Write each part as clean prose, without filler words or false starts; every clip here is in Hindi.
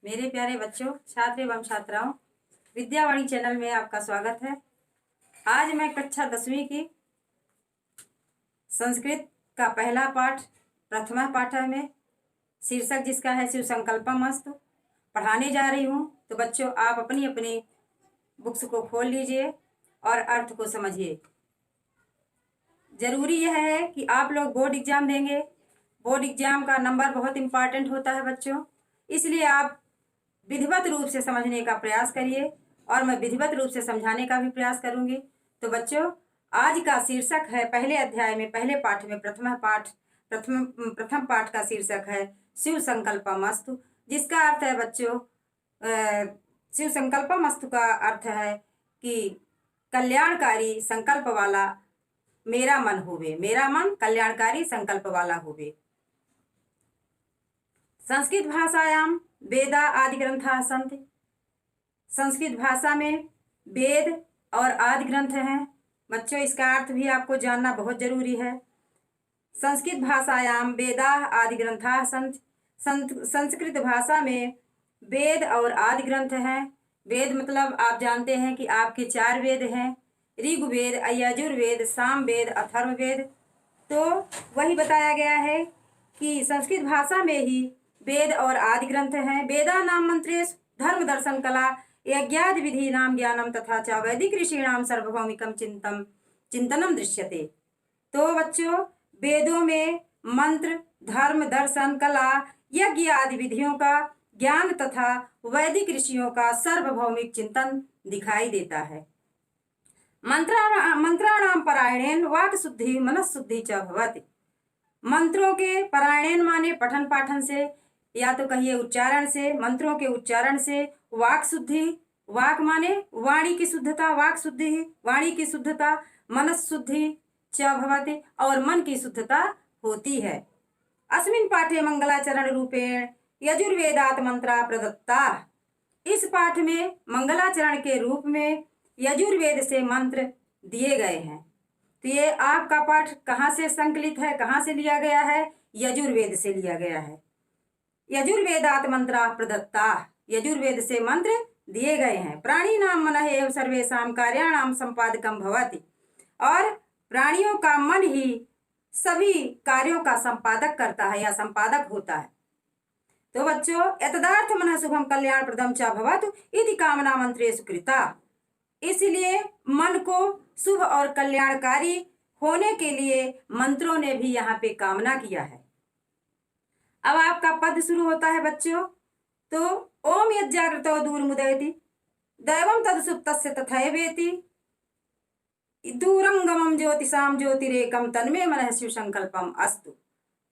मेरे प्यारे बच्चों, छात्र एवं छात्राओं, विद्यावाणी चैनल में आपका स्वागत है। आज मैं कक्षा 10वीं की संस्कृत का पहला पाठ प्रथमा पाठ में शीर्षक जिसका है शिव संकल्पमस्तु पढ़ाने जा रही हूँ। तो बच्चों, आप अपनी अपनी बुक्स को खोल लीजिए और अर्थ को समझिए। जरूरी यह है कि आप लोग बोर्ड एग्जाम देंगे। बोर्ड एग्जाम का नंबर बहुत इंपॉर्टेंट होता है बच्चों, इसलिए आप विधिवत रूप से समझने का प्रयास करिए और मैं विधिवत रूप से समझाने का भी प्रयास करूंगी। तो बच्चों, आज का शीर्षक है पहले अध्याय में पहले पाठ में प्रथम पाठ का शीर्षक है शिव संकल्पमस्तु, जिसका अर्थ है बच्चों शिव संकल्पमस्तु का अर्थ है कि कल्याणकारी संकल्प वाला मेरा मन होवे, मेरा मन कल्याणकारी संकल्प वाला होवे। संस्कृत भाषायाम वेदा आदि ग्रंथाः सन्ति। संस्कृत भाषा में वेद और आदि ग्रंथ हैं बच्चों, इसका अर्थ भी आपको जानना बहुत जरूरी है। संस्कृत भाषायाम वेदा आदि ग्रंथाः सन्ति। संस्कृत भाषा में वेद और आदि ग्रंथ हैं। वेद मतलब आप जानते हैं कि आपके 4 वेद हैं, ऋग्वेद, यजुर्वेद, सामवेद, अथर्ववेद। तो वही बताया गया है कि संस्कृत भाषा में ही वेद और आदि ग्रंथ हैं। वेदा नाम मंत्रेषु धर्म दर्शन कला यज्ञादि विधि नाम ज्ञानम तथा च वैदिक ऋषिणाम सार्वभौमिकम चिंतनम दृश्यते। तो बच्चों, वेदों में मंत्र, धर्म, दर्शन, कला, यज्ञ आदि विधियों का ज्ञान तथा वैदिक ऋषियों का सार्वभौमिक चिंतन दिखाई देता है। मंत्राणाम पारायणेन वाक् शुद्धि मनःशुद्धि च भवति। मंत्रों के पारायण माने पठन पाठन से, या तो कहिए उच्चारण से, मंत्रों के उच्चारण से वाक शुद्धि, वाक माने वाणी की शुद्धता, वाक शुद्धि वाणी की शुद्धता, मनःशुद्धि च भवति और मन की शुद्धता होती है। अस्मिन् पाठे मंगलाचरण रूपेण यजुर्वेदात् मंत्रा प्रदत्ता। इस पाठ में मंगलाचरण के रूप में यजुर्वेद से मंत्र दिए गए हैं। तो ये आपका पाठ कहाँ से संकलित है, कहाँ से लिया गया है? यजुर्वेद से लिया गया है। यजुर्वेदात् मंत्रा प्रदत्ता, यजुर्वेद से मंत्र दिए गए हैं। प्राणी नाम मनः एव सर्वेषां कार्याणाम संपादकम भवति, और प्राणियों का मन ही सभी कार्यों का संपादक करता है या संपादक होता है। तो बच्चों, यतदार्थ मनः शुभम कल्याण प्रदम च भवतु इति कामना मंत्रेषु कृता। इसलिए मन को शुभ और कल्याणकारी होने के लिए मंत्रों ने भी यहाँ पे कामना किया है। अब आपका पद शुरू होता है बच्चों। तो ओम यज्जाग्रतो दूरमुदयति दैवं तदसुप्तस्य तथैवेति दूरंगमं ज्योतिषां ज्योतिरेकं तन्मे मनः शिव संकल्पम अस्तु।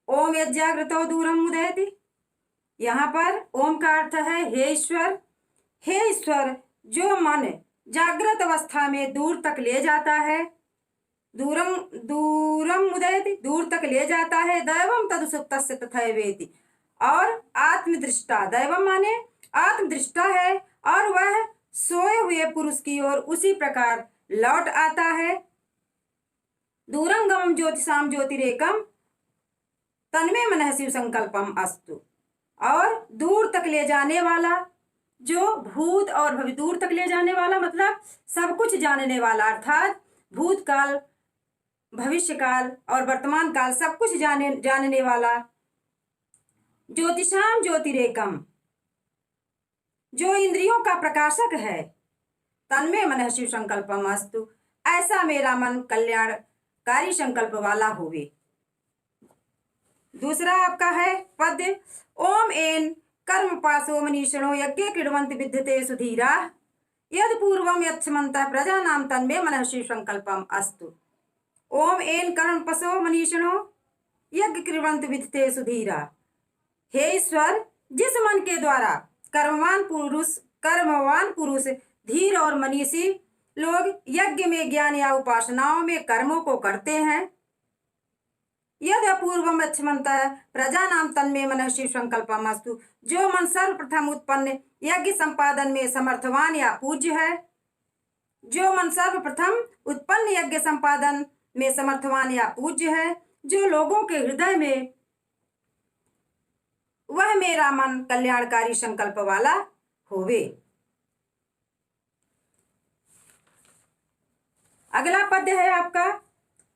ओम यज्जाग्रतो दूरम उदयति, यहाँ पर ओम का अर्थ है हे ईश्वर। हे ईश्वर, जो मन जागृत अवस्था में दूर तक ले जाता है, दूरम उदयति, दूर तक ले जाता है, दैवम तदुसुप्तस्य तथैवेति, और आत्मदृष्टा, दैवम माने आत्मदृष्टा है और वह सोए हुए पुरुष की ओर उसी प्रकार लौट आता है। दूरंगम ज्योतिषाम ज्योतिरेकम तन्मे मनः शिव संकल्पम अस्तु, और दूर तक ले जाने वाला, जो भूत और भविष्य, दूर तक ले जाने वाला मतलब सब कुछ जानने वाला, अर्थात भूतकाल, भविष्यकाल और वर्तमान काल सब कुछ जानने वाला। ज्योतिषाम ज्योतिरेकम, जो इंद्रियों का प्रकाशक है, तन्मे मनः शिव संकल्पम अस्तु, ऐसा मेरा मन कल्याणकारी संकल्प वाला होवे। दूसरा आपका है पद्य ओम एन कर्म पासो मनीषणो यज्ञ क्रीडवन्ति विद्यते सुधीरा यद पूर्वम यच्छमन्तः प्रजानां तन्मे मनः शिव संकल्पम अस्तु। ओम एन कर्म पसो मनीषणो यज्ञ क्रीडवन्ति विद्यते सुधीरा। हे ईश्वर, जिस मन के द्वारा कर्मवान पुरुष धीर और मनीषी लोग यज्ञ में, ज्ञान या उपासनाओं में कर्मों को करते हैं, यद अपूर्वम यच्छमन्तः प्रजानां तन्मे मनः शिव संकल्पम अस्तु, जो मन सर्वप्रथम उत्पन्न यज्ञ संपादन में समर्थवान या पूज्य है, जो मन सर्वप्रथम उत्पन्न यज्ञ संपादन में समर्थवान या पूज्य है, जो लोगों के हृदय में वह मेरा मन कल्याणकारी संकल्प वाला होवे। अगला पद्य है आपका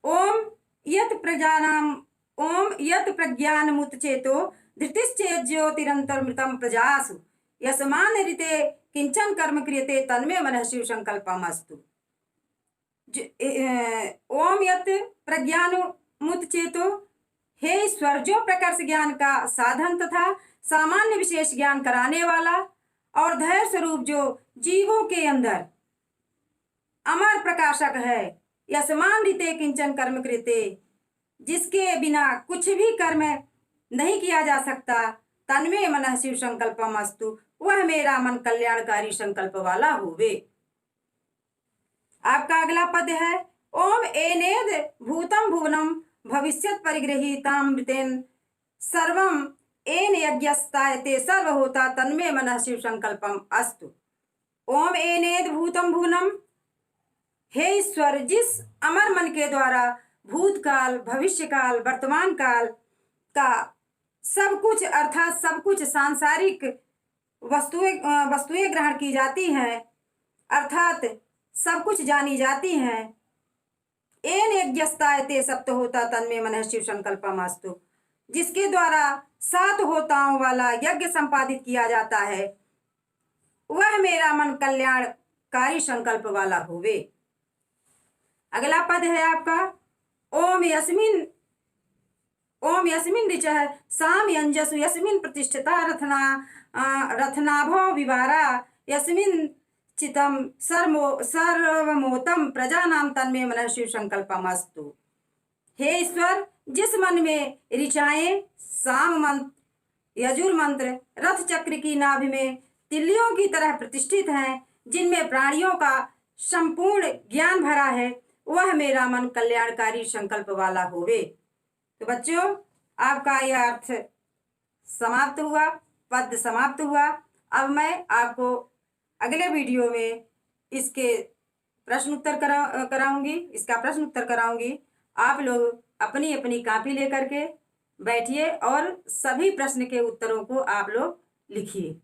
ओम यत प्रज्ञानमुत चेतो धृतिश्चेत ज्योतिरंतर्मृतम प्रजासु यस्मान ऋते किंचन कर्म क्रियते तन्मे मनः शिव संकल्पमस्तु। ओम यत प्रज्ञानमुत चेतो, हे ईश्वर, जो प्रकर्ष ज्ञान का साधन तथा सामान्य विशेष ज्ञान कराने वाला और धैर्य स्वरूप जो जीवों के अंदर अमर प्रकाशक है, यस्मान ऋते किंचन कर्म कृते, जिसके बिना कुछ भी कर्म नहीं किया जा सकता, तन्मे मनः शिव संकल्पमस्तु, वह मेरा मन कल्याणकारी संकल्प वाला होवे। आपका अगला पद है ओम एनेद भूतम भुवनम भविष्यत परिगृहीतामृतेन सर्वम एन यज्ञस्तायते सर्व होता तन्मे मनः शिव संकल्पम अस्तु। ओम एनेद भूतम भुवनम, हे ईश्वर, जिस अमर मन के द्वारा भूतकाल, भविष्यकाल, वर्तमान काल का सब कुछ अर्थात सब कुछ सांसारिक वस्तुएं ग्रहण की जाती हैं, अर्थात सब कुछ जानी जाती हैं। एन यज्ञस्तायते सप्त होता तन्मे मनः शिव संकल्पमस्तु, जिसके द्वारा 7 होताओं वाला यज्ञ संपादित किया जाता है, वह मेरा मन कल्याणकारी संकल्प वाला होवे। अगला पद है आपका ओम यस्मिन ऋचः साम यंजसु यस्मिन प्रतिष्ठिता रथनाभो विवारा यस्मिन चितम सर्वमोतम प्रजानाम तन्मे मनः शिव संकल्पमस्तु। हे ईश्वर, जिस मन में ऋचाएं, साम मंत्र, यजुर मंत्र रथ चक्र की नाभि में तिल्लियों की तरह प्रतिष्ठित हैं, जिनमें प्राणियों का संपूर्ण ज्ञान भरा है, वह मेरा मन कल्याणकारी संकल्प वाला होवे। तो बच्चों, आपका यह अर्थ समाप्त हुआ, पद समाप्त हुआ। अब मैं आपको अगले वीडियो में इसके प्रश्न उत्तर कराऊंगी, इसका प्रश्न उत्तर कराऊंगी। आप लोग अपनी अपनी कॉपी लेकर के बैठिए और सभी प्रश्न के उत्तरों को आप लोग लिखिए।